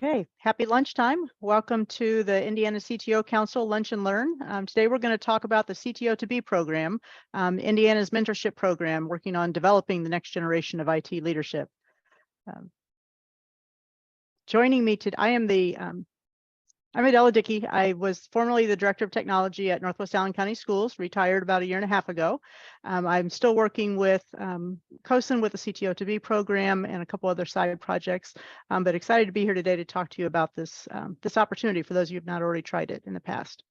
Okay, happy lunchtime. Welcome to the Indiana CTO Council Lunch and Learn. Today we're going to talk about the CTO2B program, Indiana's mentorship program, working on developing the next generation of IT leadership. Joining me today, I'm Adela Dickey. I was formerly the Director of Technology at Northwest Allen County Schools, retired about a year and a half ago. I'm still working with COSN with the CTO2B program and a couple other side projects, but excited to be here today to talk to you about this opportunity for those of you who have not already tried it in the past.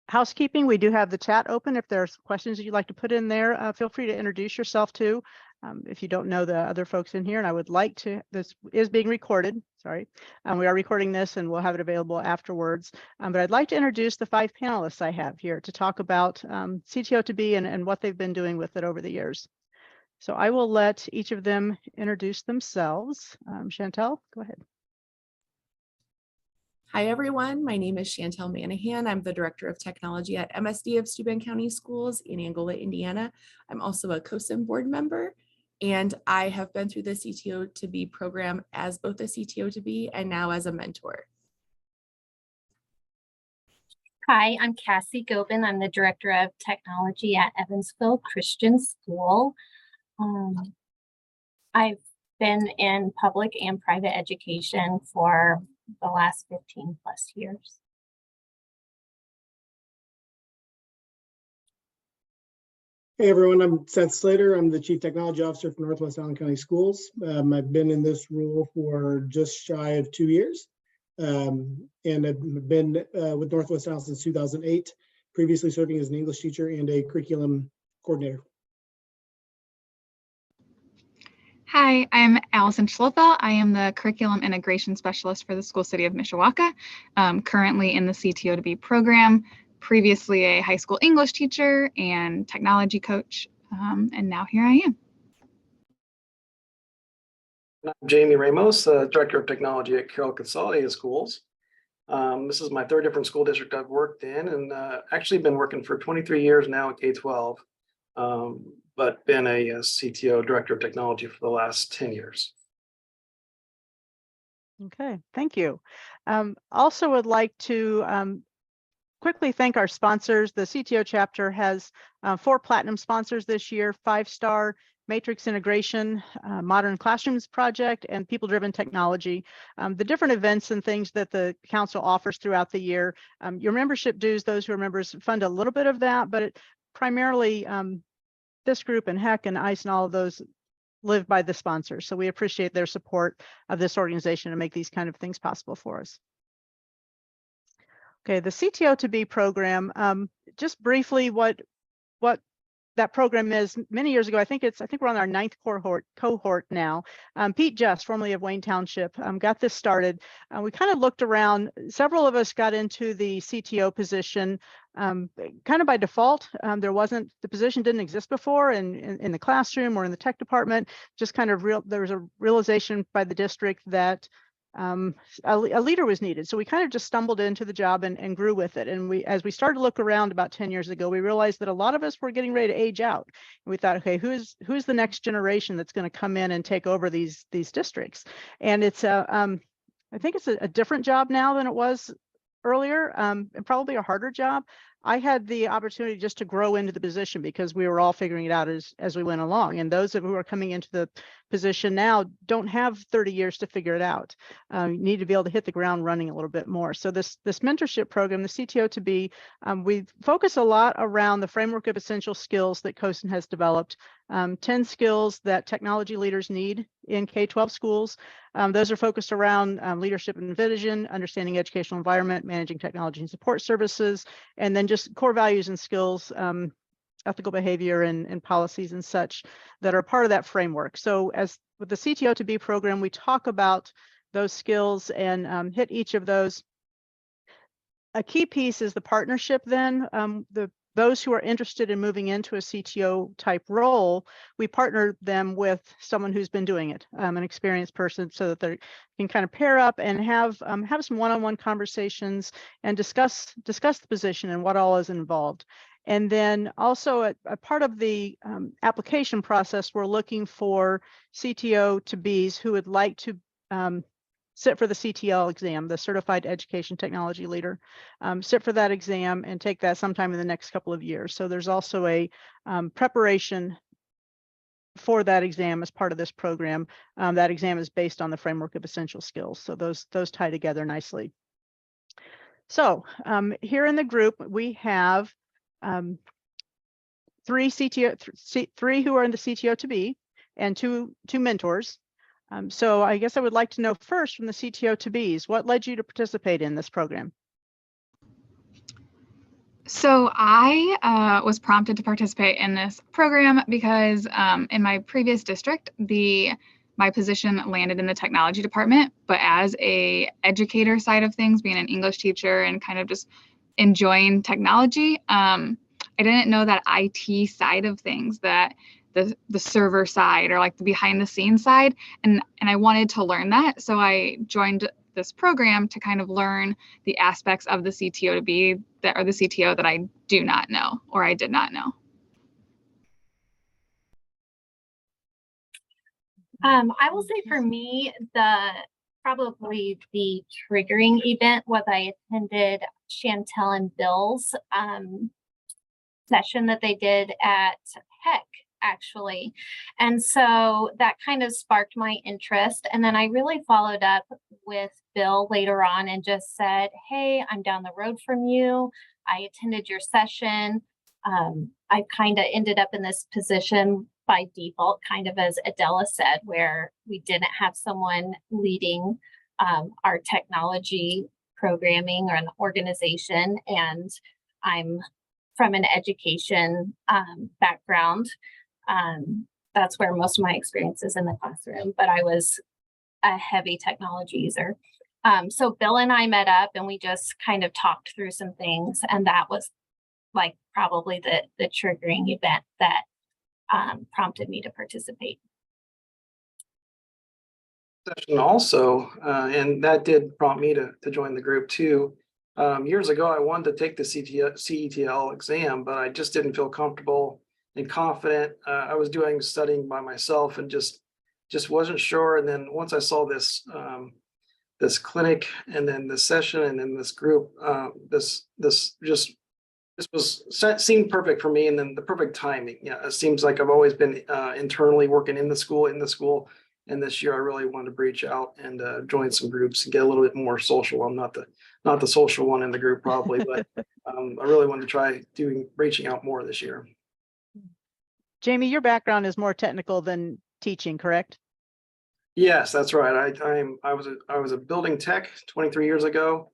Housekeeping, we do have the chat open. If there's questions that you'd like to put in there, feel free to introduce yourself too. If you don't know the other folks in here, and I would like to, this is being recorded, sorry. We are recording this and we'll have it available afterwards. But I'd like to introduce the 5 panelists I have here to talk about CTO2B and what they've been doing with it over the years. So I will let each of them introduce themselves. Chantel, go ahead. Hi, everyone. My name is Chantel Manahan. I'm the Director of Technology at MSD of Steuben County Schools in Angola, Indiana. I'm also a COSN board member, and I have been through the CTO2B program as both a CTO2B and now as a mentor. Hi, I'm Cassie Gobin. I'm the Director of Technology at Evansville Christian School. I've been in public and private education for the last 15 plus years. Hey everyone, I'm Seth Slater. I'm the Chief Technology Officer for Northwest Allen County Schools. I've been in this role for just shy of 2 years. And I've been with Northwest Allen since 2008, previously serving as an English teacher and a curriculum coordinator. Hi, I'm Allison Schlotha. I am the Curriculum Integration Specialist for the School City of Mishawaka, currently in the CTO2B program, previously a high school English teacher and technology coach, and now here I am. I'm Jamie Ramos, Director of Technology at Carroll Consolidated Schools. This is my 3rd different school district I've worked in, and actually been working for 23 years now at K-12. But been a CTO, Director of Technology, for the last 10 years. Okay, thank you. Also would like to quickly thank our sponsors. The CTO chapter has 4 platinum sponsors this year: 5-star, Matrix Integration, Modern Classrooms Project, and People Driven Technology. The different events and things that the council offers throughout the year. Your membership dues, those who are members, fund a little bit of that, but it primarily this group and HEC and ICE and all of those live by the sponsors. So we appreciate their support of this organization to make these kind of things possible for us. Okay, the CTO2B program, just briefly what that program is. Many years ago, I think we're on our 9th cohort now. Pete Just, formerly of Wayne Township, got this started. We kind of looked around. Several of us got into the CTO position kind of by default. The position didn't exist before in the classroom or in the tech department. Just kind of there was a realization by the district that a leader was needed. So we kind of just stumbled into the job and grew with it. And as we started to look around about 10 years ago, we realized that a lot of us were getting ready to age out. And we thought, okay, who's the next generation that's going to come in and take over these districts? And it's I think it's a different job now than it was earlier, and probably a harder job. I had the opportunity just to grow into the position because we were all figuring it out as we went along. And those who are coming into the position now don't have 30 years to figure it out. You need to be able to hit the ground running a little bit more. So this mentorship program, the CTO2B, we focus a lot around the framework of essential skills that COSN has developed. 10 skills that technology leaders need in K-12 schools. Those are focused around leadership and vision, understanding educational environment, managing technology and support services, and then just core values and skills, ethical behavior and policies and such that are part of that framework. So as with the CTO2B program, we talk about those skills and hit each of those. A key piece is the partnership then. Those who are interested in moving into a CTO type role, we partner them with someone who's been doing it, an experienced person, so that they can kind of pair up and have some one-on-one conversations and discuss the position and what all is involved. And then also a part of the application process, we're looking for CTO2Bs who would like to sit for the CTL exam, the Certified Education Technology Leader. Sit for that exam and take that sometime in the next couple of years. So there's also a preparation for that exam as part of this program. That exam is based on the framework of essential skills. So those tie together nicely. So here in the group, we have three who are in the CTO2B and two mentors. So I guess I would like to know first from the CTO2Bs, what led you to participate in this program? So I was prompted to participate in this program because in my previous district, my position landed in the technology department, but as a educator side of things, being an English teacher and kind of just enjoying technology, I didn't know that IT side of things, that the server side or like the behind the scenes side, and I wanted to learn that. So I joined this program to kind of learn the aspects of the CTO2B that, or the CTO that I do not know, or I did not know. I will say for me, probably the triggering event was I attended Chantel and Bill's session that they did at Heck, actually. And so that kind of sparked my interest. And then I really followed up with Bill later on and just said, hey, I'm down the road from you. I attended your session. I kind of ended up in this position by default, kind of as Adela said, where we didn't have someone leading our technology programming or an organization. And I'm from an education background. That's where most of my experience is, in the classroom, but I was a heavy technology user. So Bill and I met up and we just kind of talked through some things. And that was like probably the triggering event that prompted me to participate. Session also, and that did prompt me to join the group too. Years ago, I wanted to take the CETL exam, but I just didn't feel comfortable and confident. I was doing studying by myself and just wasn't sure. And then once I saw this this clinic and then this session and then this group, this seemed perfect for me, and then the perfect timing. Yeah, it seems like I've always been internally working in the school, and this year I really wanted to branch out and join some groups and get a little bit more social. I'm not the social one in the group probably, but I really wanted to try reaching out more this year. Jamie, your background is more technical than teaching, correct? Yes, that's right. I was a building tech 23 years ago.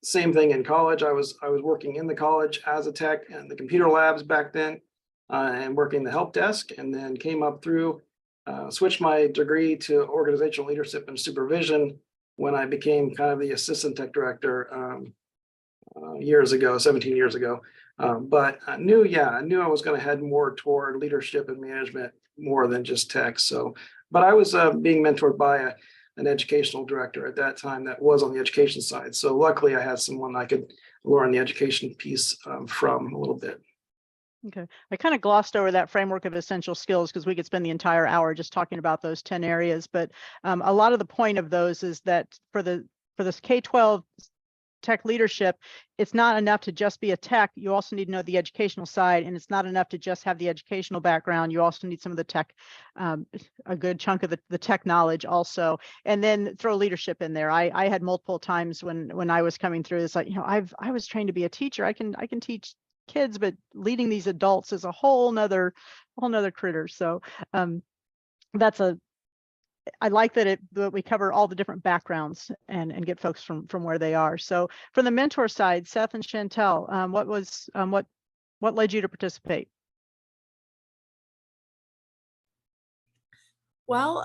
Same thing in college. I was working in the college as a tech and the computer labs back then, and working the help desk, and then came up through, switched my degree to organizational leadership and supervision when I became kind of the assistant tech director years ago, 17 years ago. But I knew I was going to head more toward leadership and management more than just tech. So, but I was being mentored by an educational director at that time that was on the education side. So luckily I had someone I could learn the education piece from a little bit. Okay, I kind of glossed over that framework of essential skills because we could spend the entire hour just talking about those 10 areas. But a lot of the point of those is that for this K-12 tech leadership, it's not enough to just be a tech. You also need to know the educational side, and it's not enough to just have the educational background. You also need some of the tech, a good chunk of the tech knowledge also, and then throw leadership in there. I had multiple times when I was coming through, it's like, I was trained to be a teacher. I can teach kids, but leading these adults is a whole nother critter. So I like that we cover all the different backgrounds and get folks from where they are. So from the mentor side, Seth and Chantel, what led you to participate? Well,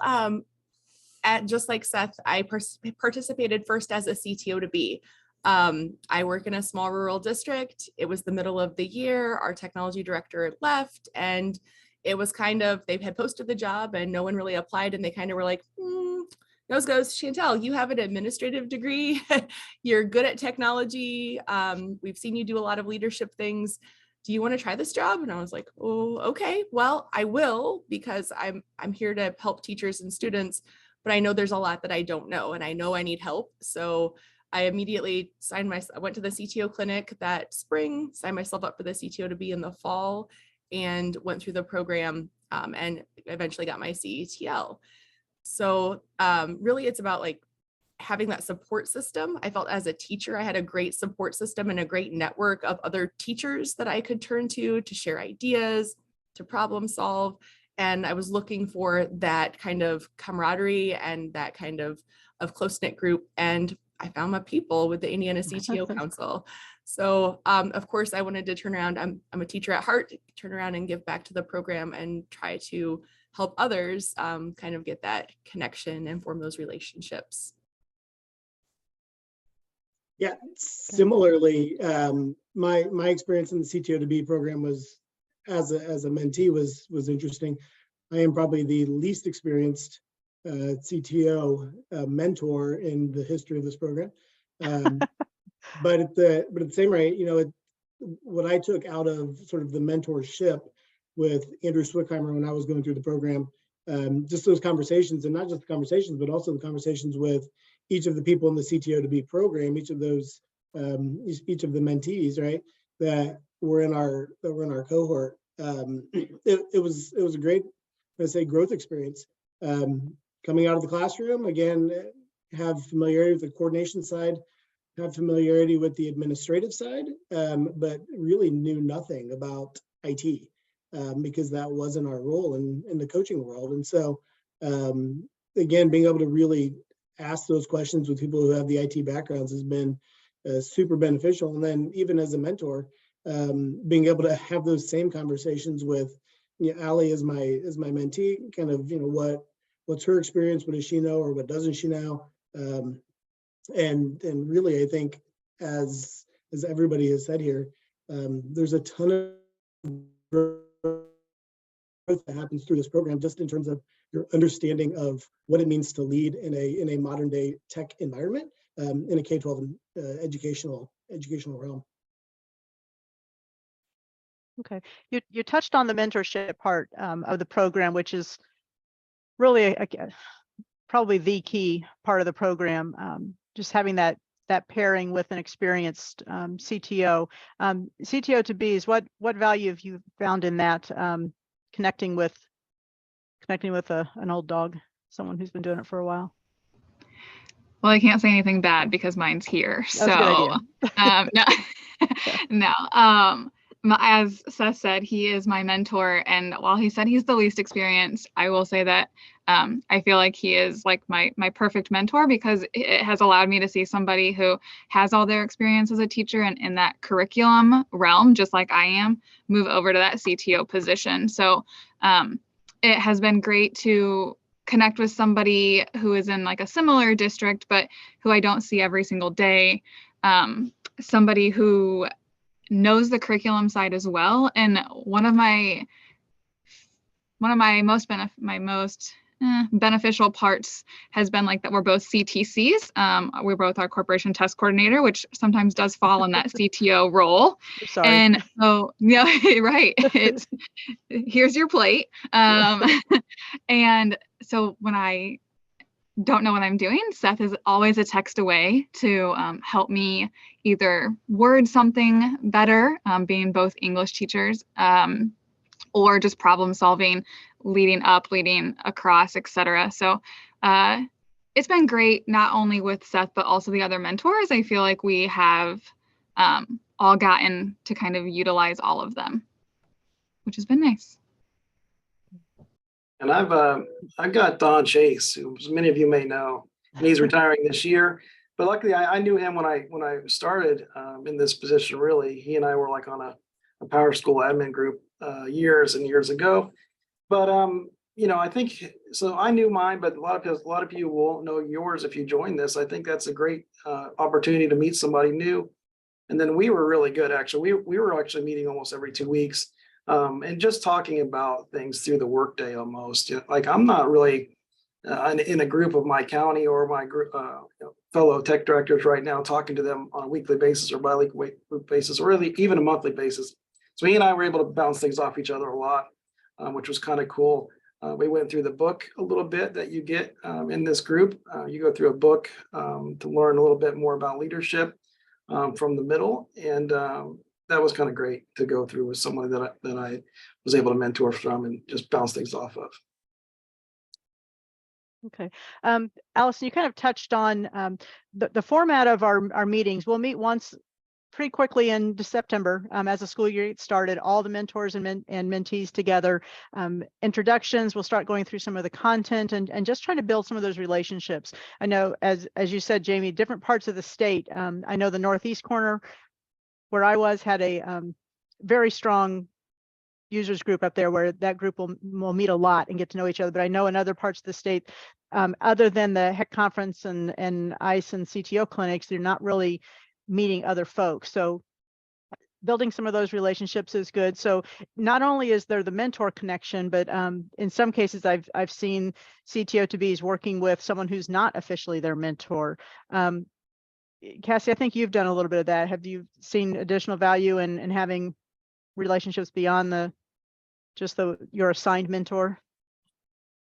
just like Seth, I participated first as a CTO2B. I work in a small rural district. It was the middle of the year. Our technology director left, and it was kind of, they had posted the job and no one really applied, and they kind of were like, nose goes, Chantel, you have an administrative degree. You're good at technology. We've seen you do a lot of leadership things. Do you want to try this job? And I was like, oh, okay, well, I will, because I'm here to help teachers and students. but I know there's a lot that I don't know, and I know I need help. So I immediately I went to the CTO clinic that spring, signed myself up for the CTO2B in the fall, and went through the program and eventually got my CETL. So really it's about like having that support system. I felt as a teacher, I had a great support system and a great network of other teachers that I could turn to share ideas, to problem solve. And I was looking for that kind of camaraderie and that kind of close-knit group. And I found my people with the Indiana CTO Council. So of course I wanted to turn around. I'm a teacher at heart, turn around and give back to the program and try to help others kind of get that connection and form those relationships. Yeah, similarly, my experience in the CTO2B program was as a mentee was interesting. I am probably the least experienced CTO mentor in the history of this program, but at the same rate, you know, what I took out of sort of the mentorship with Andrew Swickheimer when I was going through the program, just those conversations, and not just the conversations, but also the conversations with each of the people in the CTO2B program, each of those, each of the mentees, right, that were in our cohort. It was a great, let's say, growth experience. Coming out of the classroom, again, have familiarity with the coordination side, have familiarity with the administrative side, but really knew nothing about IT because that wasn't our role in the coaching world. And so, again, being able to really ask those questions with people who have the IT backgrounds has been super beneficial. And then even as a mentor, being able to have those same conversations with, you know, Allie as my mentee, kind of, you know, what's her experience, what does she know, or what doesn't she know? And really, I think as everybody has said here, there's a ton of growth that happens through this program, just in terms of your understanding of what it means to lead in a modern day tech environment, in a K-12 educational realm. Okay, you touched on the mentorship part of the program, which is really probably the key part of the program. Just having that pairing with an experienced CTO. CTO2Bs, what value have you found in that, connecting with an old dog, someone who's been doing it for a while? Well, I can't say anything bad because mine's here. That's a good idea. No. As Seth said, he is my mentor, and while he said he's the least experienced, I will say that I feel like he is like my perfect mentor, because it has allowed me to see somebody who has all their experience as a teacher and in that curriculum realm, just like I am, move over to that CTO position. So it has been great to connect with somebody who is in like a similar district, but who I don't see every single day. Somebody who knows the curriculum side as well. And one of my most beneficial parts has been like that we're both CTCs. We both are corporation test coordinator, which sometimes does fall in that CTO role. Sorry. And so, yeah, right. It's here's your plate. And so when I don't know what I'm doing, Seth is always a text away to help me either word something better, being both English teachers, or just problem solving, leading up, leading across, etc. So it's been great, not only with Seth, but also the other mentors. I feel like we have all gotten to kind of utilize all of them, which has been nice. And I've got Don Chase, who many of you may know, and he's retiring this year. But luckily, I knew him when I started in this position. Really, he and I were like on a power school admin group years and years ago. But you know, I think so. I knew mine, but a lot of you won't know yours if you join this. I think that's a great opportunity to meet somebody new. And then we were really good, actually. We were actually meeting almost every 2 weeks. And just talking about things through the workday almost. Like I'm not really in a group of my county or my group, fellow tech directors right now, talking to them on a weekly basis or bi-weekly basis, or really even a monthly basis. So he and I were able to bounce things off each other a lot, which was kind of cool. We went through the book a little bit that you get in this group. You go through a book to learn a little bit more about leadership from the middle. And that was kind of great to go through with someone that I was able to mentor from and just bounce things off of. Okay. Allison, you kind of touched on the format of our meetings. We'll meet once pretty quickly in September as the school year gets started, all the mentors and mentees together. Introductions, we'll start going through some of the content and just trying to build some of those relationships. I know, as you said, Jamie, different parts of the state. I know the Northeast corner where I was had a very strong users group up there where that group will meet a lot and get to know each other. But I know in other parts of the state, other than the HEC conference and ICE and CTO clinics, they're not really meeting other folks. So building some of those relationships is good. So not only is there the mentor connection, but in some cases I've seen CTO2Bs working with someone who's not officially their mentor. Cassie, I think you've done a little bit of that. Have you seen additional value in having relationships beyond your assigned mentor?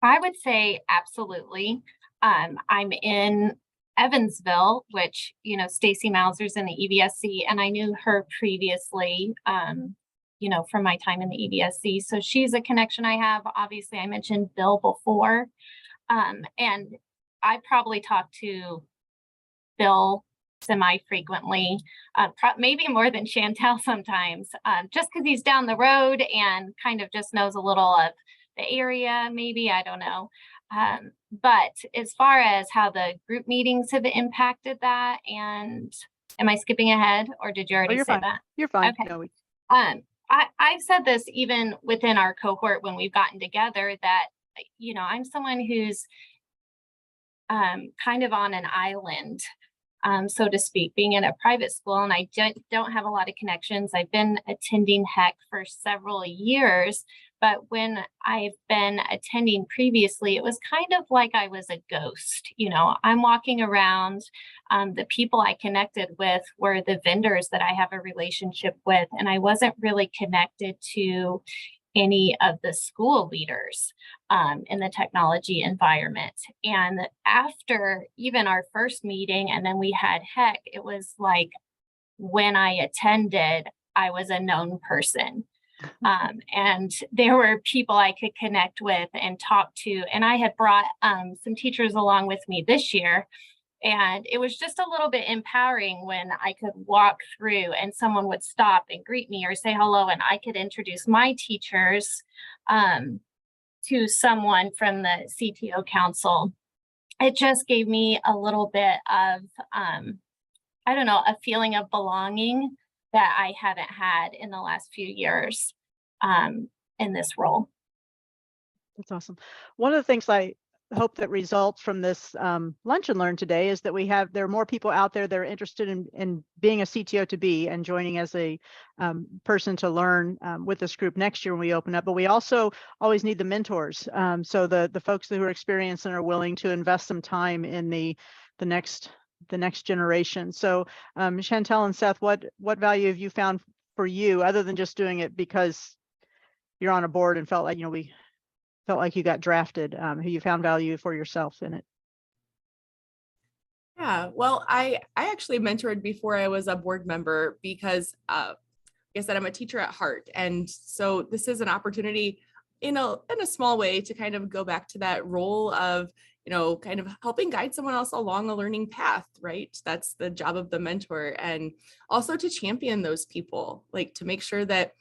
I would say absolutely. I'm in Evansville, which, Stacy Mauser's in the EVSC, and I knew her previously, from my time in the EVSC. So she's a connection I have. Obviously, I mentioned Bill before, and I probably talk to Bill semi-frequently, maybe more than Chantel sometimes, just because he's down the road and kind of just knows a little of the area, maybe, I don't know. But as far as how the group meetings have impacted that, and am I skipping ahead or did you already say fine. that? You're fine. Okay. No, I've said this even within our cohort when we've gotten together that, I'm someone who's kind of on an island, so to speak, being in a private school, and I don't have a lot of connections. I've been attending HEC for several years, but when I've been attending previously, it was kind of like I was a ghost. I'm walking around. The people I connected with were the vendors that I have a relationship with, and I wasn't really connected to any of the school leaders in the technology environment. And after even our first meeting, and then we had HEC, it was like when I attended, I was a known person. And there were people I could connect with and talk to. And I had brought some teachers along with me this year. And it was just a little bit empowering when I could walk through and someone would stop and greet me or say hello, and I could introduce my teachers to someone from the CTO council. It just gave me a little bit of, a feeling of belonging that I haven't had in the last few years in this role. that's awesome. One of the things I hope that results from this lunch and learn today is that there are more people out there that are interested in being a CTO2B and joining as a person to learn with this group next year when we open up. But we also always need the mentors. So the folks who are experienced and are willing to invest some time in the next generation. So Chantel and Seth, what value have you found for you other than just doing it because you're on a board and felt like, felt like you got drafted, who you found value for yourself in it? Yeah, well, I actually mentored before I was a board member because, like I said, I'm a teacher at heart. And so this is an opportunity in a small way to kind of go back to that role of, kind of helping guide someone else along a learning path, right? That's the job of the mentor. And also to champion those people, like to make sure that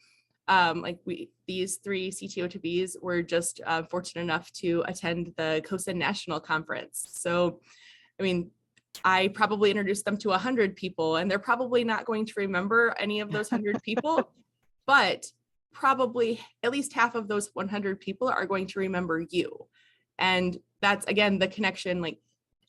these three CTO2Bs were just fortunate enough to attend the COSA National Conference. So, I probably introduced them to 100 people, and they're probably not going to remember any of those 100 people, but probably at least half of those 100 people are going to remember you. And that's, again, the connection, like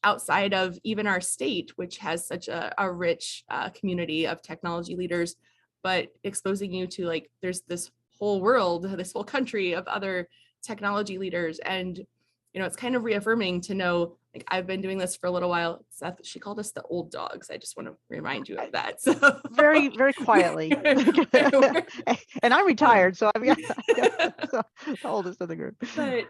outside of even our state, which has such a rich community of technology leaders, but exposing you to there's this whole world, this whole country of other technology leaders. And, it's kind of reaffirming to know Like, I've been doing this for a little while. Seth, she called us the old dogs. I just want to remind you of that. So Very, very quietly. And I'm retired, so I'm the oldest of the group. But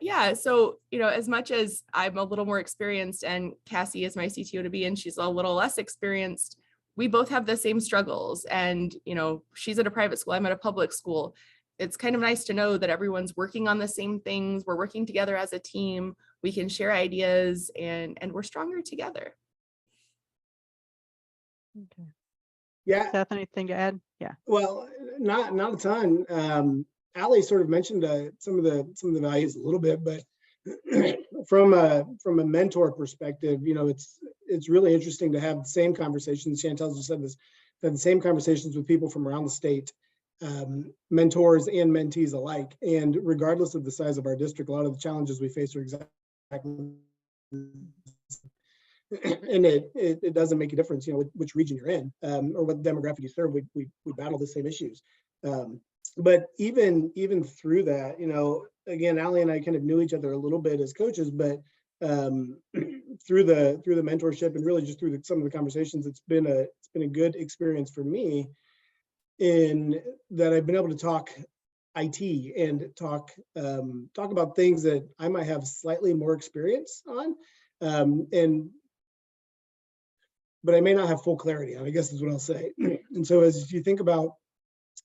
yeah, so, you know, as much as I'm a little more experienced and Cassie is my CTO2B and she's a little less experienced, we both have the same struggles. And, you know, she's at a private school, I'm at a public school. It's kind of nice to know that everyone's working on the same things. We're working together as a team. We can share ideas and we're stronger together. Okay. Yeah, Seth, anything to add? Yeah. well, not a ton. Allie sort of mentioned some of the values a little bit, but from a mentor perspective, you know, it's really interesting to have the same conversations. Chantel just said this, have the same conversations with people from around the state, mentors and mentees alike. And regardless of the size of our district, a lot of the challenges we face are exactly, and it doesn't make a difference, you know, which region you're in, or what demographic you serve. We battle the same issues. But even through that, you know, again, Allie and I kind of knew each other a little bit as coaches, but through the mentorship and really just through some of the conversations, it's been a good experience for me in that I've been able to talk IT and talk about things that I might have slightly more experience on, but I may not have full clarity on, I guess is what I'll say. And so as you think about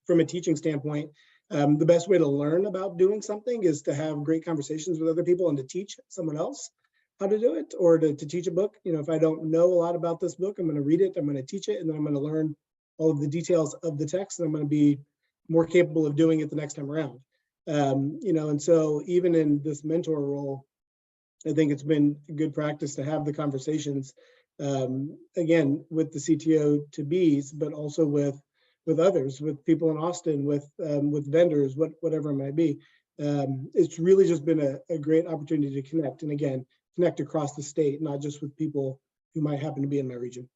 from a teaching standpoint, the best way to learn about doing something is to have great conversations with other people and to teach someone else how to do it, or to teach a book. You know, if I don't know a lot about this book, I'm going to read it, I'm going to teach it, and then I'm going to learn all of the details of the text, and I'm going to be more capable of doing it the next time around. You know, and so even in this mentor role, I think it's been good practice to have the conversations, again, with the CTO2Bs, but also with others, with people in Austin, with vendors, whatever it might be. It's really just been a great opportunity to connect, and again, connect across the state, not just with people who might happen to be in my region.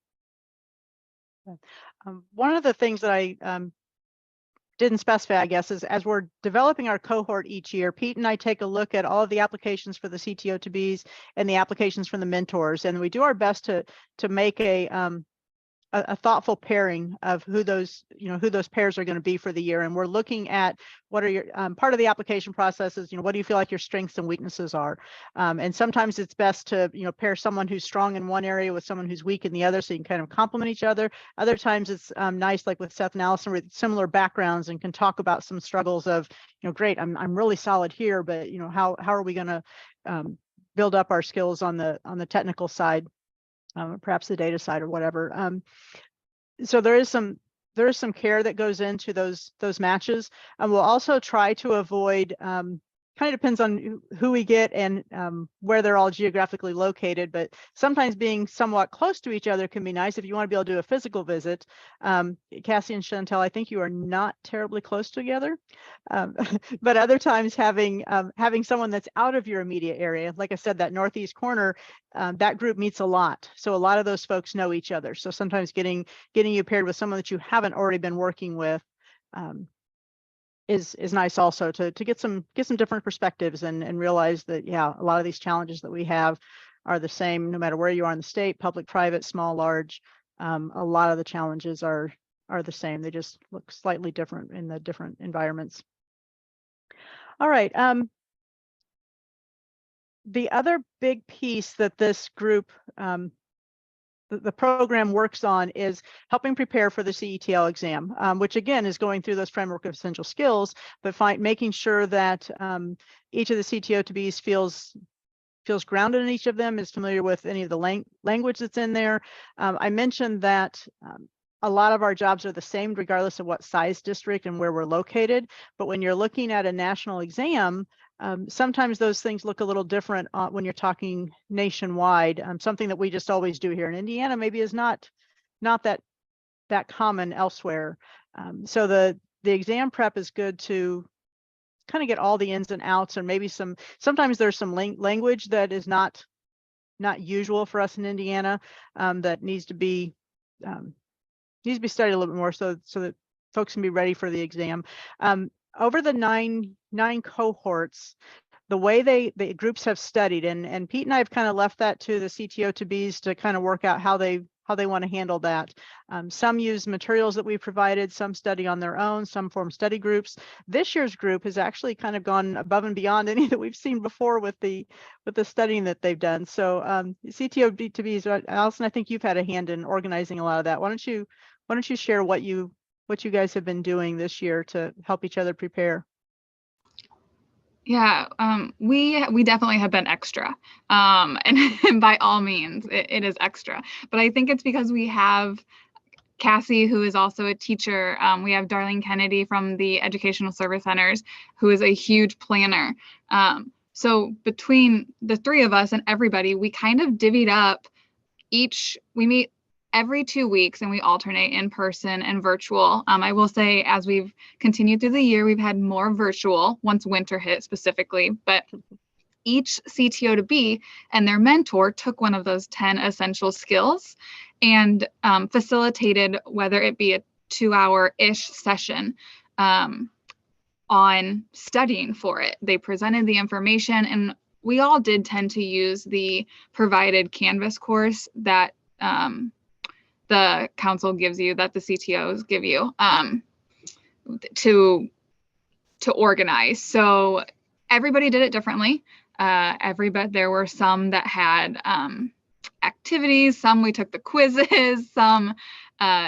One of the things that I didn't specify, I guess, is as we're developing our cohort each year, Pete and I take a look at all of the applications for the CTO2Bs and the applications from the mentors, and we do our best to make a thoughtful pairing of who those pairs are going to be for the year. And we're looking at what are your part of the application processes, you know, what do you feel like your strengths and weaknesses are? And sometimes it's best to, you know, pair someone who's strong in one area with someone who's weak in the other, so you can kind of complement each other. Other times it's nice, like with Seth and Allison, with similar backgrounds, and can talk about some struggles of, you know, great, I'm really solid here, but, you know, how are we going to build up our skills on the technical side? Perhaps the data side or whatever. So there is some care that goes into those matches, and we'll also try to avoid. Kind of depends on who we get and where they're all geographically located, but sometimes being somewhat close to each other can be nice if you want to be able to do a physical visit. Cassie and Chantel, I think you are not terribly close together, but other times having someone that's out of your immediate area, like I said, that northeast corner, that group meets a lot, so a lot of those folks know each other. So sometimes getting you paired with someone that you haven't already been working with is nice also to get some different perspectives and realize that, yeah, a lot of these challenges that we have are the same no matter where you are in the state, public, private, small, large. A lot of the challenges are the same. They just look slightly different in the different environments. All right. The other big piece that this group the program works on is helping prepare for the CETL exam, which again is going through those framework of essential skills, but making sure that each of the CTO2Bs feels grounded in each of them, is familiar with any of the language that's in there. I mentioned that a lot of our jobs are the same regardless of what size district and where we're located, but when you're looking at a national exam, sometimes those things look a little different when you're talking nationwide. Something that we just always do here in Indiana maybe is not that common elsewhere. So the exam prep is good to kind of get all the ins and outs, and maybe sometimes there's some language that is not usual for us in Indiana, that needs to be studied a little bit more so that folks can be ready for the exam. Over the nine cohorts, the way the groups have studied, and Pete and I have kind of left that to the CTO2Bs to kind of work out how they want to handle that. Some use materials that we provided, some study on their own, some form study groups. This year's group has actually kind of gone above and beyond any that we've seen before with the studying that they've done. So CTO2Bs, Allison, I think you've had a hand in organizing a lot of that. Why don't you share what you guys have been doing this year to help each other prepare? Yeah, we definitely have been extra, and by all means, it is extra. But I think it's because we have Cassie, who is also a teacher. We have Darlene Kennedy from the Educational Service Centers, who is a huge planner. So between the three of us and everybody, we kind of divvied up we meet every 2 weeks and we alternate in person and virtual. I will say, as we've continued through the year, we've had more virtual once winter hit specifically, but each CTO2B and their mentor took one of those 10 essential skills and facilitated, whether it be a 2-hour-ish session on studying for it. They presented the information, and we all did tend to use the provided Canvas course that the council gives you, that the CTOs give you to organize. So everybody did it differently. There were some that had activities, some we took the quizzes, some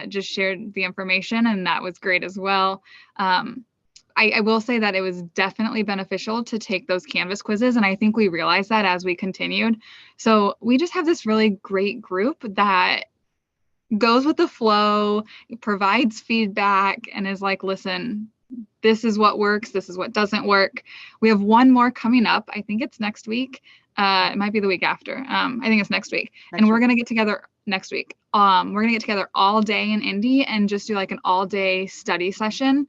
just shared the information, and that was great as well. I will say that it was definitely beneficial to take those Canvas quizzes, and I think we realized that as we continued. So we just have this really great group that goes with the flow, provides feedback, and is like, listen, this is what works, this is what doesn't work. We have one more coming up. I think it's next week. It might be the week after. I think it's next week. We're going to get together next week. We're going to get together all day in Indy and just do like an all-day study session,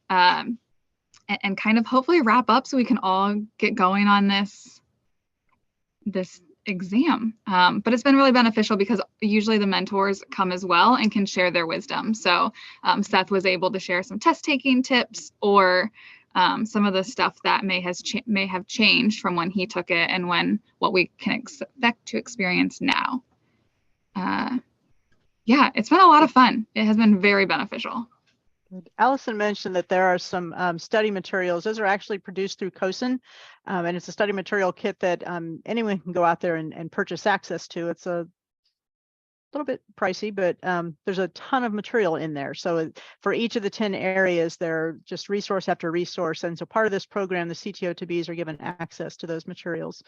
and kind of hopefully wrap up so we can all get going on this exam. But it's been really beneficial because usually the mentors come as well and can share their wisdom. So Seth was able to share some test taking tips, or some of the stuff that may have changed from when he took it and what we can expect to experience now. Yeah, it's been a lot of fun. It has been very beneficial. Allison mentioned that there are some study materials. Those are actually produced through COSN, and it's a study material kit that anyone can go out there and purchase access to. It's a little bit pricey, but there's a ton of material in there. So for each of the 10 areas, they're just resource after resource. And so part of this program, the CTO2Bs are given access to those materials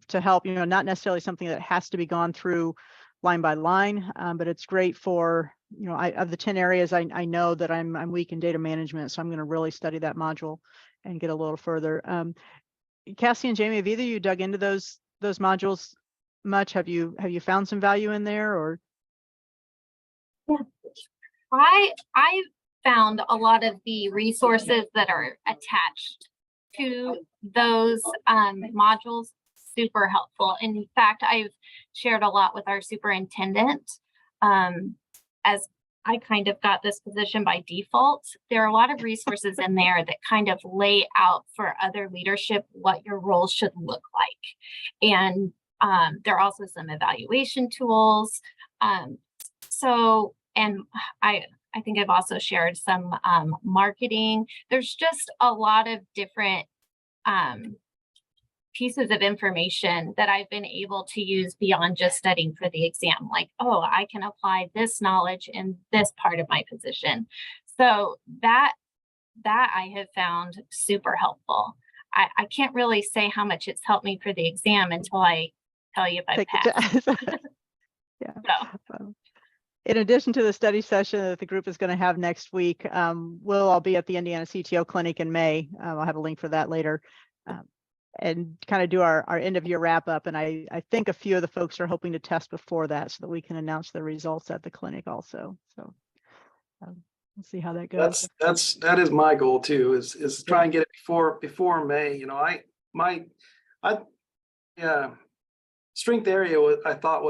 to help, not necessarily something that has to be gone through line by line, but it's great for, of the 10 areas, I know that I'm weak in data management, so I'm going to really study that module and get a little further. Cassie and Jamie, have either of you dug into those modules much? Have you found some value in there, or? Yeah, I found a lot of the resources that are attached to those modules super helpful. In fact, I've shared a lot with our superintendent as I kind of got this position by default. There are a lot of resources in there that kind of lay out for other leadership what your role should look like. And there are also some evaluation tools. And I think I've also shared some marketing. There's just a lot of different pieces of information that I've been able to use beyond just studying for the exam. Like, oh, I can apply this knowledge in this part of my position. So that I have found super helpful. I can't really say how much it's helped me for the exam until I tell you if I passed. Yeah. So. In addition to the study session that the group is going to have next week, we'll all be at the Indiana CTO Clinic in May. I'll have a link for that later. And kind of do our end of year wrap up. And I think a few of the folks are hoping to test before that so that we can announce the results at the clinic also. So we'll see how that goes. That is my goal too, is try and get it before May. My strength area I thought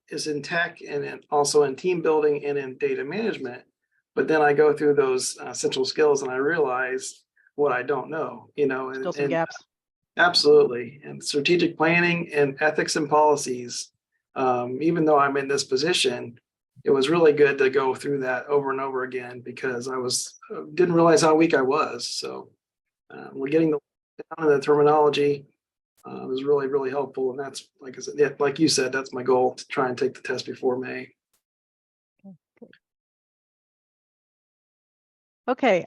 is in tech and also in team building and in data management. But then I go through those essential skills and I realize what I don't know, Still some gaps. Absolutely. And strategic planning and ethics and policies. Even though I'm in this position, it was really good to go through that over and over again because I didn't realize how weak I was. So we're getting the terminology is really, really helpful. And that's, like I said, yeah, like you said, that's my goal, to try and take the test before May. Okay.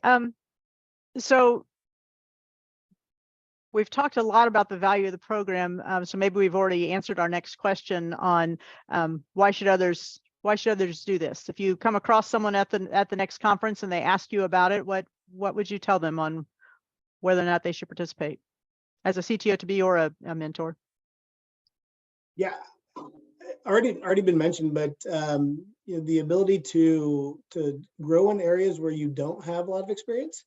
So we've talked a lot about the value of the program. So maybe we've already answered our next question on why should others do this? If you come across someone at the next conference and they ask you about it, what would you tell them on whether or not they should participate as a CTO2B or a mentor? Yeah, already been mentioned, but you know, the ability to grow in areas where you don't have a lot of experience,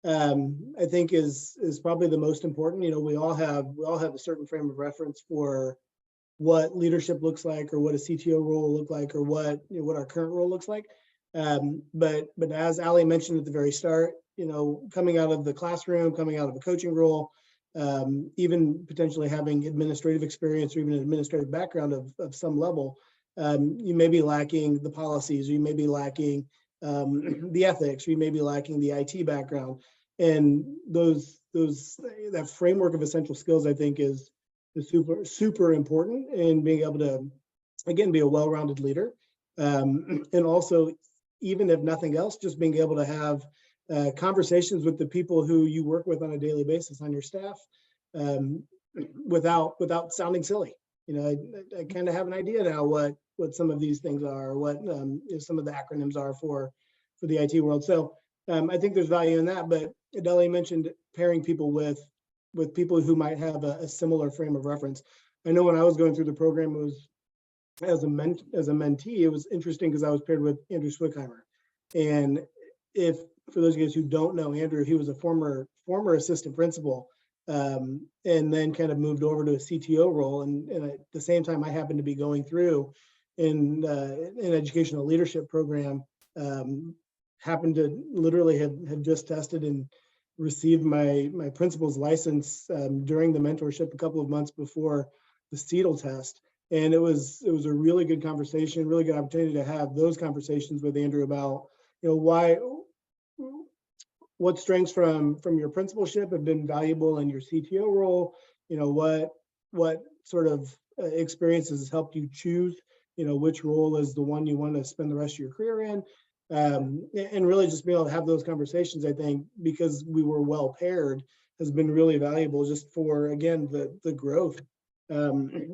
I think is probably the most important. You know, we all have a certain frame of reference for what leadership looks like, or what a CTO role will look like, or what our current role looks like. But as Ali mentioned at the very start, you know, coming out of the classroom, coming out of a coaching role, even potentially having administrative experience or even an administrative background of some level, you may be lacking the policies, or you may be lacking the ethics, or you may be lacking the IT background. And that framework of essential skills, I think, is super important in being able to, again, be a well-rounded leader. And also, even if nothing else, just being able to have conversations with the people who you work with on a daily basis on your staff, without sounding silly. You know, I kind of have an idea now what some of these things are, what some of the acronyms are for the IT world. So I think there's value in that. But Adele mentioned pairing people with people who might have a similar frame of reference. I know when I was going through the program, it was as a mentee, it was interesting because I was paired with Andrew Swickheimer. And for those of you guys who don't know Andrew, he was a former assistant principal, and then kind of moved over to a CTO role. And at the same time, I happened to be going through in an educational leadership program, happened to literally have just tested and received my principal's license during the mentorship a couple of months before the CETL test. And it was a really good conversation, really good opportunity to have those conversations with Andrew about, you know, what strengths from your principalship have been valuable in your CTO role, you know, what sort of experiences has helped you choose, you know, which role is the one you want to spend the rest of your career in. And really just being able to have those conversations, I think, because we were well paired, has been really valuable just for, again, the growth.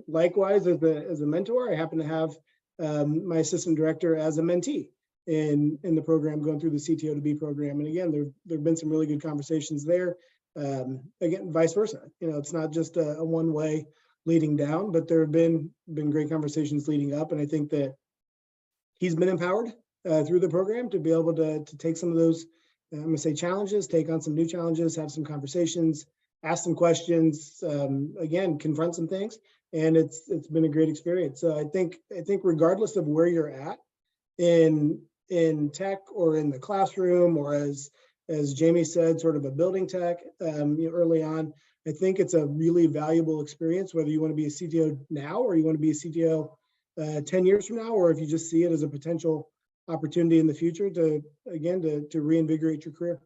Likewise, as a mentor, I happen to have my assistant director as a mentee in the program, going through the CTO2B program. And again, there have been some really good conversations there. Again, vice versa. You know, it's not just a one-way leading down, but there have been great conversations leading up. And I think that he's been empowered through the program to be able to take some of those, I'm going to say, challenges, take on some new challenges, have some conversations, ask some questions, again, confront some things. And it's been a great experience. So I think regardless of where you're at in tech or in the classroom, or as Jamie said, sort of a building tech early on, I think it's a really valuable experience, whether you want to be a CTO now or you want to be a CTO 10 years from now, or if you just see it as a potential opportunity in the future to reinvigorate your career.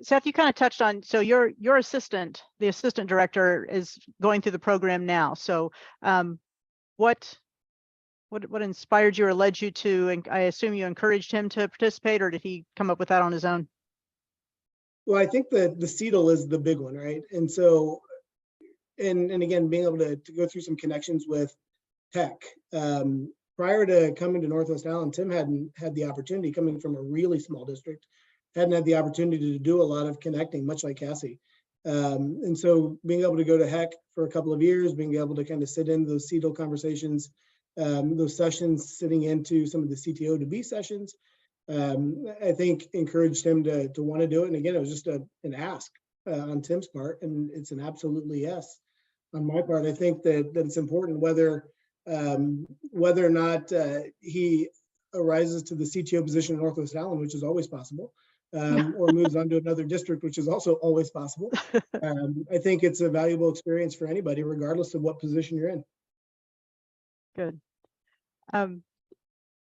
Seth, you kind of touched on, so your assistant, the assistant director, is going through the program now. So what inspired you or led you to, and I assume you encouraged him to participate, or did he come up with that on his own? Well, I think that the CETL is the big one, right? And so, and again, being able to go through some connections with tech. Prior to coming to Northwest Allen, Tim hadn't had the opportunity, coming from a really small district, hadn't had the opportunity to do a lot of connecting, much like Cassie. And so being able to go to HEC for a couple of years, being able to kind of sit in those CETL conversations, those sessions, sitting into some of the CTO2B sessions, I think encouraged him to want to do it. And again, it was just an ask on Tim's part, and it's an absolutely yes on my part. I think that it's important, whether or not he arises to the CTO position in Northwest Allen, which is always possible. or moves on to another district, which is also always possible. I think it's a valuable experience for anybody, regardless of what position you're in. Good.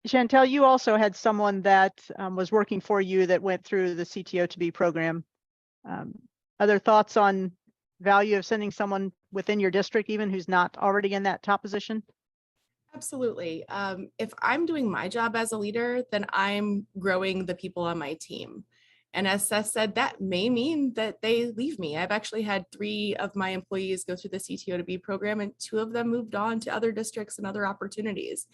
Chantel, you also had someone that was working for you that went through the CTO2B program. Other thoughts on value of sending someone within your district, even who's not already in that top position? Absolutely. If I'm doing my job as a leader, then I'm growing the people on my team. And as Seth said, that may mean that they leave me. I've actually had 3 of my employees go through the CTO2B program, and 2 of them moved on to other districts and other opportunities.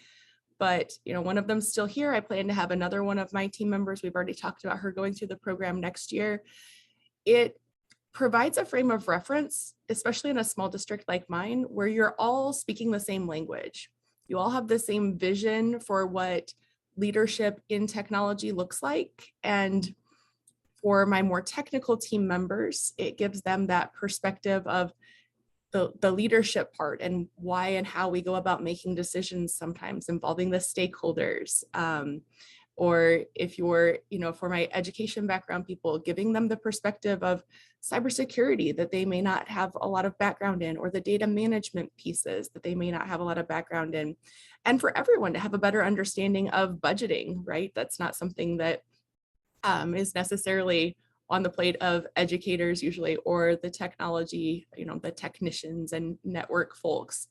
But one of them's still here. I plan to have another one of my team members. We've already talked about her going through the program next year. It provides a frame of reference, especially in a small district like mine, where you're all speaking the same language. You all have the same vision for what leadership in technology looks like. And for my more technical team members, it gives them that perspective of the leadership part and why and how we go about making decisions, sometimes involving the stakeholders. Or if you're, for my education background people, giving them the perspective of cybersecurity that they may not have a lot of background in, or the data management pieces that they may not have a lot of background in. And for everyone to have a better understanding of budgeting, right? That's not something that is necessarily on the plate of educators usually, or the technology, the technicians and network folks.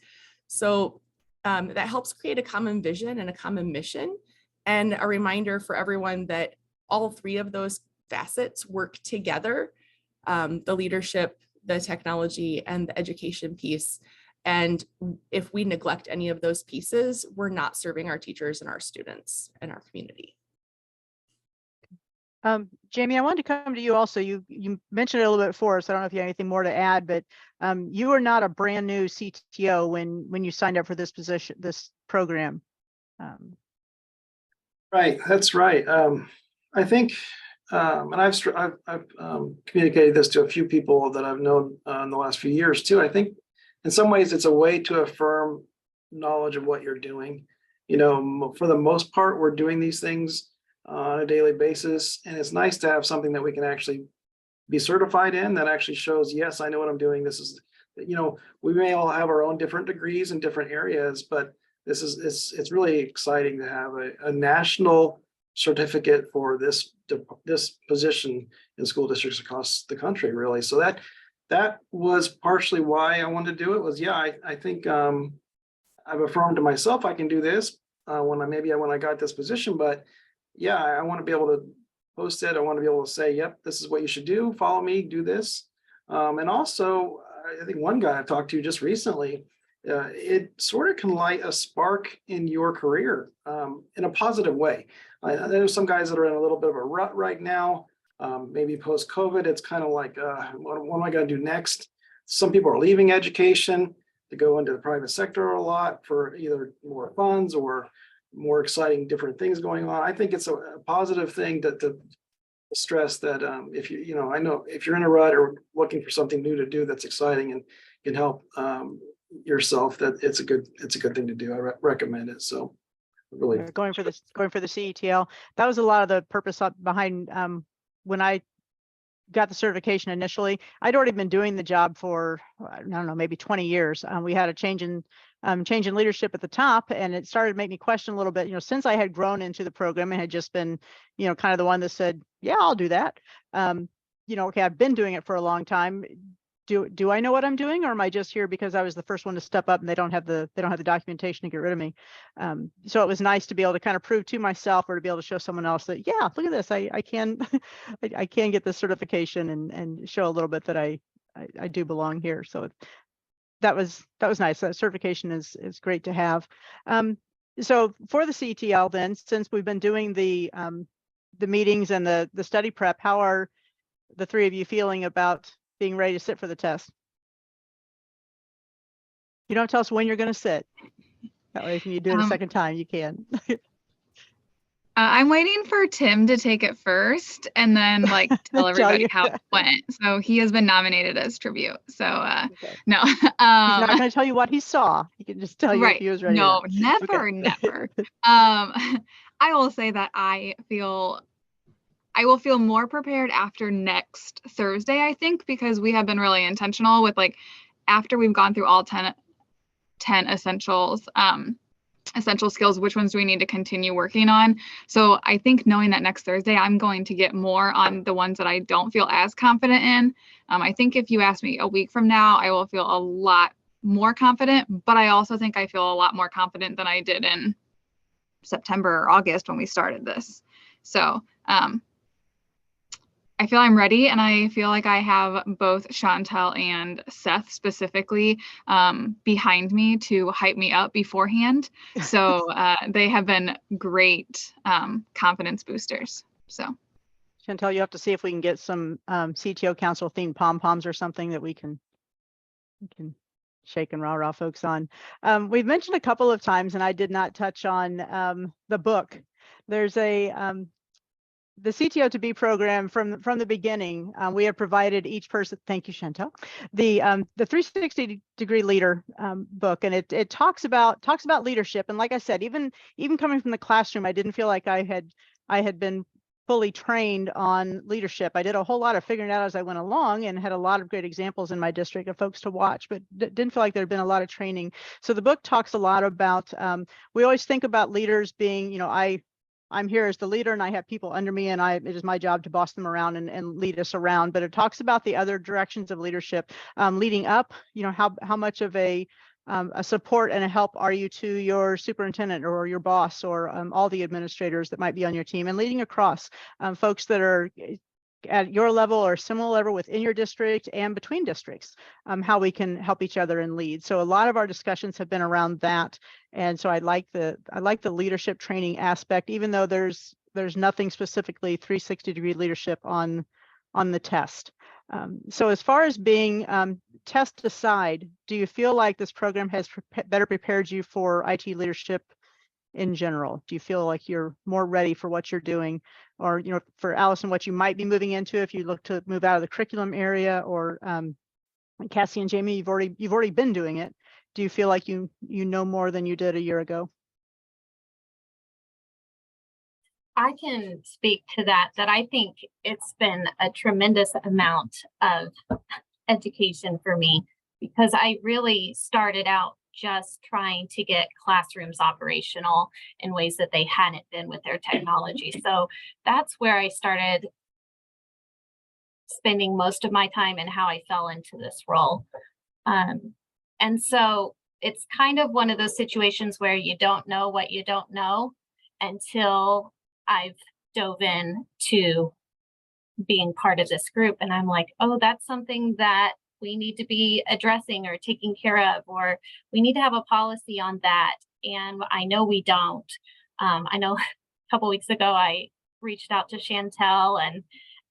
So that helps create a common vision and a common mission, and a reminder for everyone that all 3 of those facets work together, the leadership, the technology, and the education piece. And if we neglect any of those pieces, we're not serving our teachers and our students and our community. Jamie, I wanted to come to you also. You mentioned it a little bit before, so I don't know if you have anything more to add, but you are not a brand new CTO when you signed up for this position, this program. Right, that's right. I think, and I've communicated this to a few people that I've known in the last few years too. I think in some ways it's a way to affirm knowledge of what you're doing. For the most part, we're doing these things on a daily basis, and it's nice to have something that we can actually be certified in that actually shows, yes, I know what I'm doing. This is, we may all have our own different degrees in different areas, but it's really exciting to have a national certificate for this position in school districts across the country, really. So that was partially why I wanted to do it. Was, I think I've affirmed to myself I can do this when I got this position, but I want to be able to post it. I want to be able to say, yep, this is what you should do. Follow me, do this. And also, I think one guy I've talked to just recently, it sort of can light a spark in your career in a positive way. There's some guys that are in a little bit of a rut right now. Maybe post-COVID, it's kind of like, what am I going to do next? Some people are leaving education to go into the private sector a lot for either more funds or more exciting different things going on. I think it's a positive thing to stress that I know if you're in a rut or looking for something new to do that's exciting and can help yourself, that it's a good thing to do. I recommend it. So really going for the CETL, that was a lot of the purpose behind when I got the certification initially. I'd already been doing the job for, I don't know, maybe 20 years. We had a change in leadership at the top, and it started to make me question a little bit, since I had grown into the program and had just been, kind of the one that said, yeah, I'll do that. Okay, I've been doing it for a long time. Do I know what I'm doing, or am I just here because I was the first one to step up and they don't have the documentation to get rid of me? So it was nice to be able to kind of prove to myself, or to be able to show someone else that, yeah, look at this, I can I can get this certification and show a little bit that I do belong here. So that was nice. That certification is great to have. So for the CTL then, since we've been doing the meetings and the study prep, how are the 3 of you feeling about being ready to sit for the test? You don't tell us when you're going to sit. That way, if you do it a second time, you can. I'm waiting for Tim to take it first and then tell everybody how it went. So he has been nominated as tribute. So Okay. No. He's not going to tell you what he saw. He can just tell you if he was ready. No, never. I will say that I I will feel more prepared after next Thursday, I think, because we have been really intentional with like, after we've gone through all 10 essentials, essential skills, which ones do we need to continue working on? So I think knowing that next Thursday, I'm going to get more on the ones that I don't feel as confident in. I think if you ask me a week from now, I will feel a lot more confident, but I also think I feel a lot more confident than I did in September or August when we started this. So I feel I'm ready, and I feel like I have both Chantel and Seth specifically behind me to hype me up beforehand. So they have been great confidence boosters. So Chantel, you have to see if we can get some CTO Council themed pom-poms or something that we can shake and rah-rah folks on. We've mentioned a couple of times, and I did not touch on the book. There's the CTO2B program from the beginning. We have provided each person, thank you, Chantel, the 360-degree leader book, and it talks about leadership. And like I said, even coming from the classroom, I didn't feel like I had been fully trained on leadership. I did a whole lot of figuring out as I went along, and had a lot of great examples in my district of folks to watch, but didn't feel like there had been a lot of training. So the book talks a lot about, we always think about leaders being, you know, I'm here as the leader and I have people under me, and it is my job to boss them around and lead us around. But it talks about the other directions of leadership, leading up, you know, how much of a support and a help are you to your superintendent or your boss or all the administrators that might be on your team, and leading across folks that are at your level or similar level within your district and between districts, how we can help each other and lead. So a lot of our discussions have been around that. And so I like the leadership training aspect, even though there's nothing specifically 360-degree leadership on the test. So as far as being test aside, do you feel like this program has better prepared you for IT leadership in general? Do you feel like you're more ready for what you're doing, or, you know, for Allison, what you might be moving into if you look to move out of the curriculum area, or Cassie and Jamie, you've already been doing it. Do you feel like you know more than you did a year ago? I can speak to that I think it's been a tremendous amount of education for me, because I really started out just trying to get classrooms operational in ways that they hadn't been with their technology. So that's where I started spending most of my time and how I fell into this role. And so it's kind of one of those situations where you don't know what you don't know until I've dove in to being part of this group. And I'm like, oh, that's something that we need to be addressing or taking care of, or we need to have a policy on that. And I know we don't. I know a couple weeks ago, I reached out to Chantel and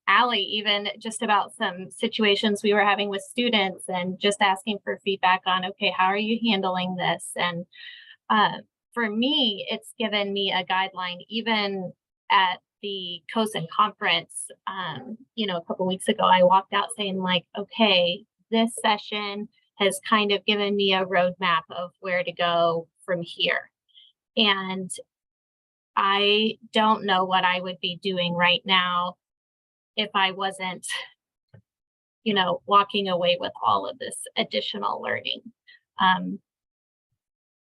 Allie, even just about some situations we were having with students, and just asking for feedback on, okay, how are you handling this? And for me, it's given me a guideline, even at the COSIN conference, you know, a couple weeks ago, I walked out saying like, okay, this session has kind of given me a roadmap of where to go from here. And I don't know what I would be doing right now if I wasn't, you know, walking away with all of this additional learning.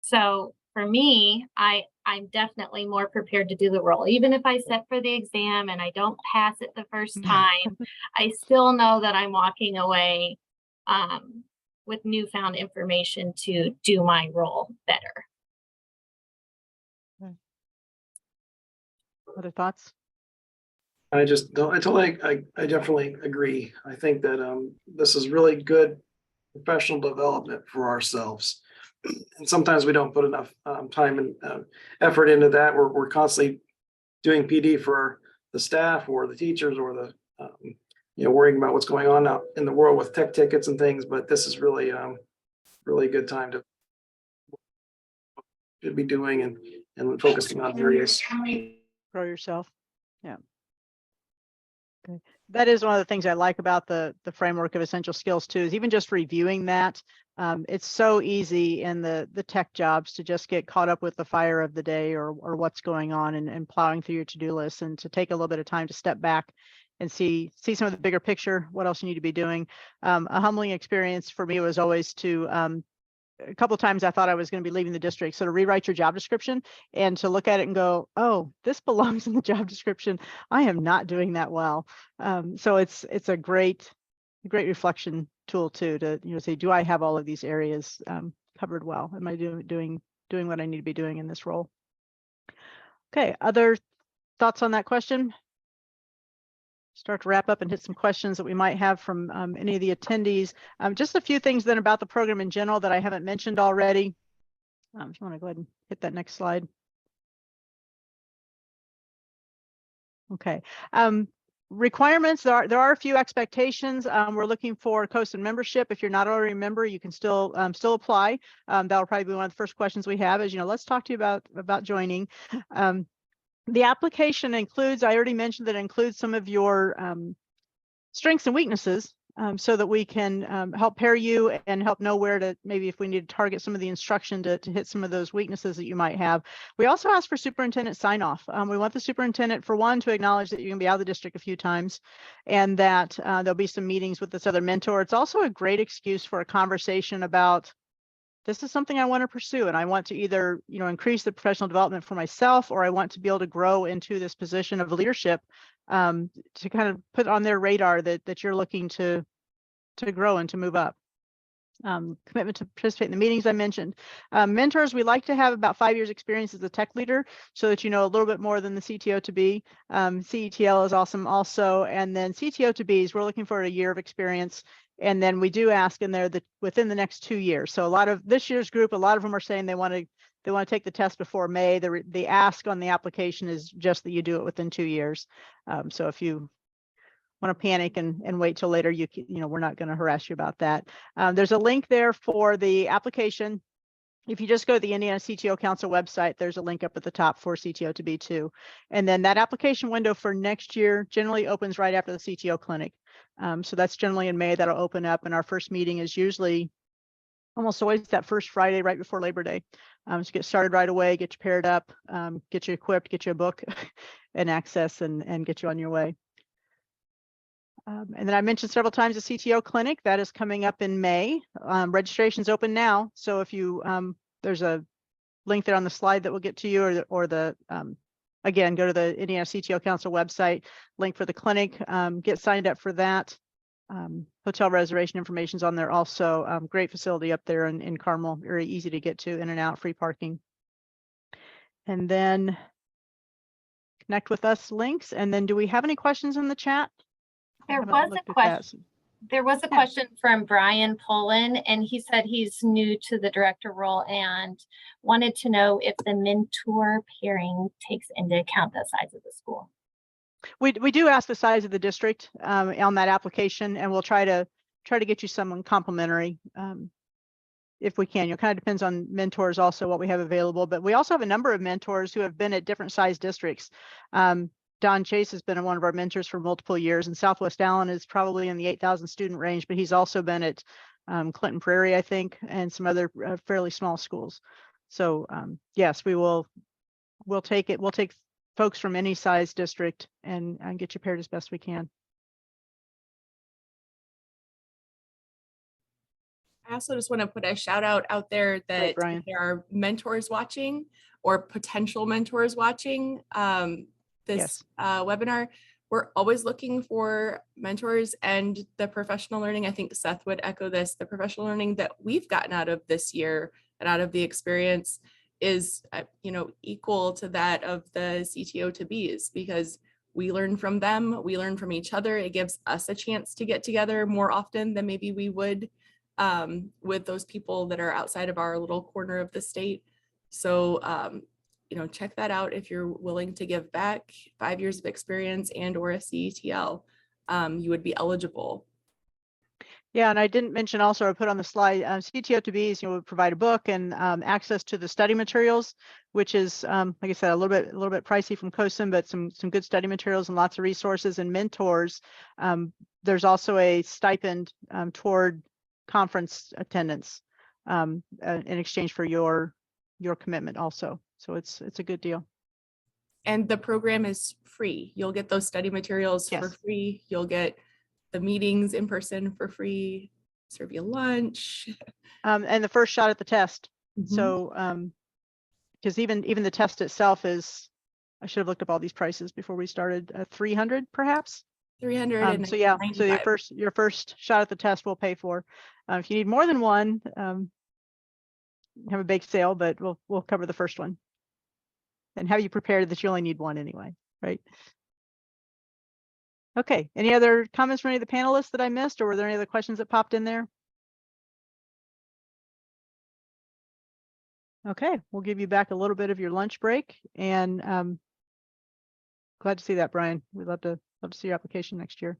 So for me, I'm definitely more prepared to do the role. Even if I sit for the exam and I don't pass it the first time, I still know that I'm walking away with newfound information to do my role better. Other thoughts? I definitely agree. I think that this is really good professional development for ourselves. And sometimes we don't put enough time and effort into that. We're constantly doing PD for the staff or the teachers or the, you know, worrying about what's going on out in the world with tech tickets and things. But this is really, really a good time to be doing and focusing on areas. Grow yourself. Yeah. Okay. that is one of the things I like about the framework of essential skills too, is even just reviewing that. It's so easy in the tech jobs to just get caught up with the fire of the day or what's going on and plowing through your to-do list, and to take a little bit of time to step back and see some of the bigger picture, what else you need to be doing. A humbling experience for me was always to a couple of times I thought I was going to be leaving the district. So to rewrite your job description and to look at it and go, oh, this belongs in the job description. I am not doing that well. So it's a great reflection tool too, to say, do I have all of these areas covered well? Am I doing what I need to be doing in this role? Okay, other thoughts on that question? Start to wrap up and hit some questions that we might have from any of the attendees. Just a few things then about the program in general that I haven't mentioned already. If you want to go ahead and hit that next slide. Okay. Requirements, there are a few expectations. We're looking for COSIN membership. If you're not already a member, you can still apply. That'll probably be one of the first questions we have is, let's talk to you about joining. The application includes, I already mentioned that it includes some of your strengths and weaknesses, so that we can help pair you and help know where to, maybe if we need to target some of the instruction to hit some of those weaknesses that you might have. We also ask for superintendent sign off. We want the superintendent, for one, to acknowledge that you're going to be out of the district a few times, and that there'll be some meetings with this other mentor. It's also a great excuse for a conversation about, this is something I want to pursue, and I want to either, increase the professional development for myself, or I want to be able to grow into this position of leadership, to kind of put on their radar that you're looking to grow and to move up. Commitment to participate in the meetings I mentioned. Mentors, we like to have about 5 years experience as a tech leader, so that you know a little bit more than the CTO2B. CETL is awesome also, and then CTO2Bs, we're looking for a year of experience. And then we do ask in there that within the next 2 years. So a lot of this year's group, a lot of them are saying they want to take the test before May. The ask on the application is just that you do it within 2 years. So if you want to panic and wait till later, we're not going to harass you about that. There's a link there for the application. If you just go to the Indiana CTO Council website, there's a link up at the top for CTO2B too. And then that application window for next year generally opens right after the CTO clinic. So that's generally in May, that'll open up, and our first meeting is usually almost always that first Friday right before Labor Day. So get started right away, get you paired up, get you equipped, get you a book and access, and get you on your way. And then I mentioned several times the CTO clinic that is coming up in May. Registration's open now, so if you there's a link there on the slide that will get to you, or the again, go to the Indiana CTO Council website, link for the clinic, get signed up for that. Hotel reservation information is on there also. Great facility up there in Carmel, very easy to get to, in and out, free parking. And then connect with us links. And then do we have any questions in the chat? There was a question. There was a question from Brian Pullen, and he said he's new to the director role and wanted to know if the mentor pairing takes into account the size of the school. We do ask the size of the district on that application, and we'll try to get you someone complimentary if we can. It kind of depends on mentors also, what we have available, but we also have a number of mentors who have been at different size districts. Don Chase has been one of our mentors for multiple years, and Southwest Allen is probably in the 8,000 student range, but he's also been at Clinton Prairie, I think, and some other fairly small schools. So yes, we'll take it. We'll take folks from any size district and get you paired as best we can. I also just want to put a shout out there that Brian. there are mentors watching or potential mentors watching this webinar. We're always looking for mentors, and the professional learning, I think Seth would echo this, the professional learning that we've gotten out of this year and out of the experience is equal to that of the CTO2Bs, because we learn from them, we learn from each other. It gives us a chance to get together more often than maybe we would with those people that are outside of our little corner of the state. So check that out if you're willing to give back 5 years of experience and or a CETL, you would be eligible. Yeah, and I didn't mention also, I put on the slide, CTO2B would provide a book and access to the study materials, which is, like I said, a little bit pricey from COSIM, but some good study materials and lots of resources and mentors. There's also a stipend toward conference attendance in exchange for your commitment also. So it's a good deal. And the program is free. You'll get those study materials for Yes. free. You'll get the meetings in person for free, serve you lunch. And the first shot at the test. Mhm. So, because even the test itself is, I should have looked up all these prices before we started, 300 perhaps. 300 So yeah, so your first shot at the test we'll pay for. If you need more than one, have a bake sale, but we'll cover the first one. And have you prepared that you only need one anyway, right? Okay, any other comments from any of the panelists that I missed, or were there any other questions that popped in there? Okay, we'll give you back a little bit of your lunch break, and glad to see that, Brian. We'd love to see your application next year.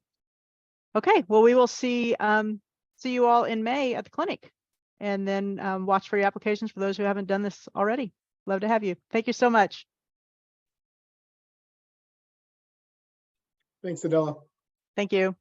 Okay, well, we will see you all in May at the clinic, and then watch for your applications for those who haven't done this already. Love to have you. Thank you so much. Thanks, Adela. Thank you.